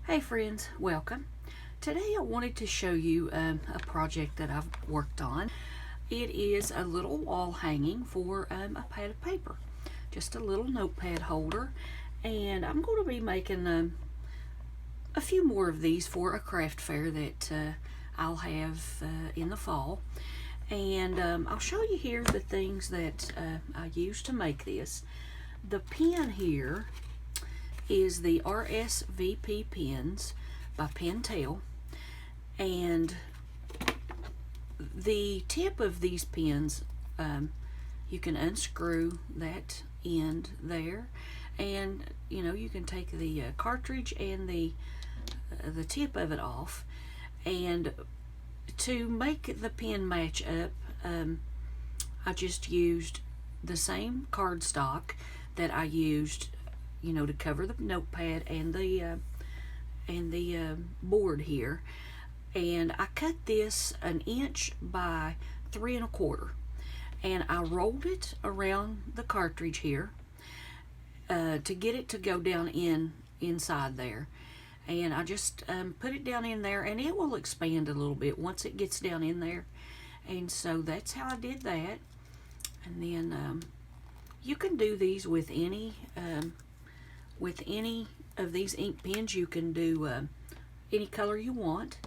Hey friends, welcome. Today I wanted to show you a project that I've worked on. It is a little wall hanging for a pad of paper, just a little notepad holder, and I'm going to be making a few more of these for a craft fair that I'll have in the fall. And I'll show you here the things that I used to make this. The pen here is the RSVP pens by Pentel, and the tip of these pens, you can unscrew that end there, and you can take the cartridge and the tip of it off. And to make the pen match up, I just used the same cardstock that I used to cover the notepad and the board here. And I cut this 1 inch by 3 1/4, and I rolled it around the cartridge here to get it to go down inside there. And I just put it down in there, and it will expand a little bit once it gets down in there. And so that's how I did that. And then you can do these with any of these ink pens. You can do any color you want.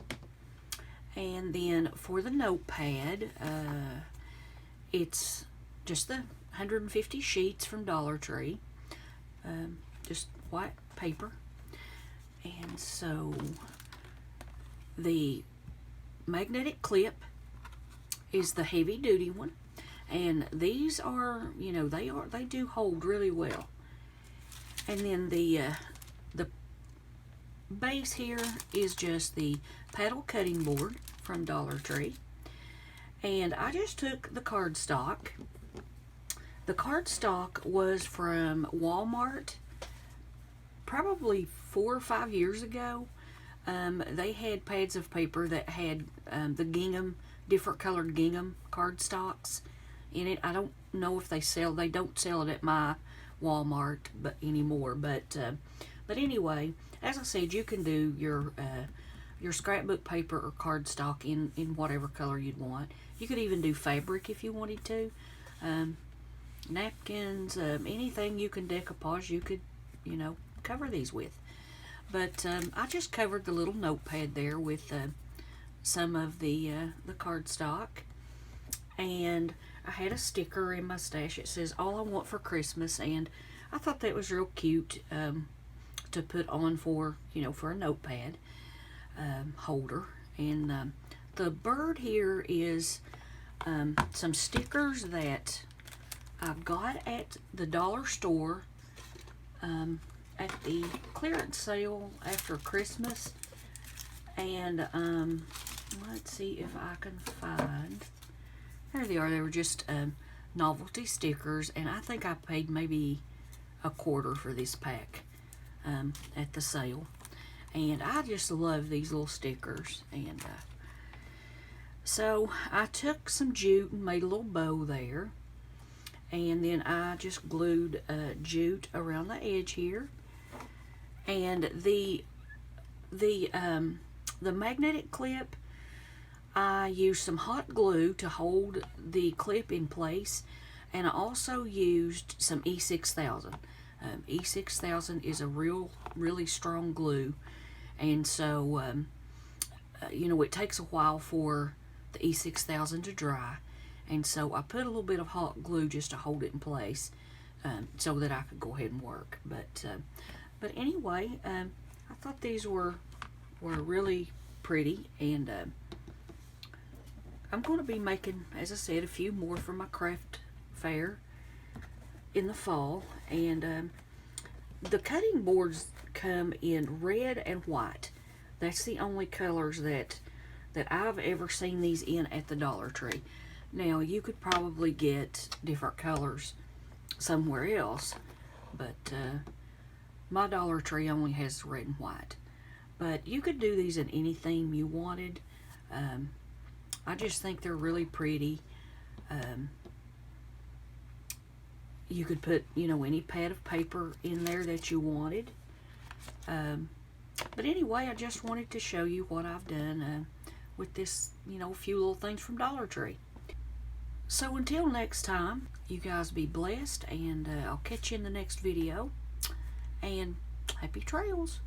And then for the notepad, it's just the 150 sheets from Dollar Tree, just white paper. And so the magnetic clip is the heavy duty one, and these are, they do hold really well. And then the base here is just the paddle cutting board from Dollar Tree. And I just took the cardstock. The cardstock was from Walmart probably 4 or 5 years ago. They had pads of paper that had the gingham, different colored gingham cardstocks in it. I don't know if they don't sell it at my Walmart anymore, but anyway, as I said, you can do your scrapbook paper or cardstock in whatever color you'd want. You could even do fabric if you wanted to. Napkins, anything you can decoupage, you could cover these with. But I just covered the little notepad there with some of the cardstock. And I had a sticker in my stash. It says "All I Want for Christmas," and I thought that was real cute to put on for a notepad holder. And the bird here is some stickers that I got at the dollar store at the clearance sale after Christmas. And let's see if I can find. There they are. They were just novelty stickers, and I think I paid maybe $1/4 for this pack at the sale. And I just love these little stickers. And so I took some jute and made a little bow there, and then I just glued jute around the edge here. And the magnetic clip, I used some hot glue to hold the clip in place, and I also used some E6000. E6000 is a really strong glue, and so it takes a while for the E6000 to dry, and so I put a little bit of hot glue just to hold it in place, so that I could go ahead and work. But anyway, I thought these were really pretty, and I'm going to be making, as I said, a few more for my craft fair in the fall. And the cutting boards come in red and white. That's the only colors that I've ever seen these in at the Dollar Tree. Now, you could probably get different colors somewhere else, but my Dollar Tree only has red and white. But you could do these in any theme you wanted. I just think they're really pretty. You could put, any pad of paper in there that you wanted. But anyway, I just wanted to show you what I've done with this, you know, few little things from Dollar Tree. So until next time, you guys be blessed, and I'll catch you in the next video. And happy trails.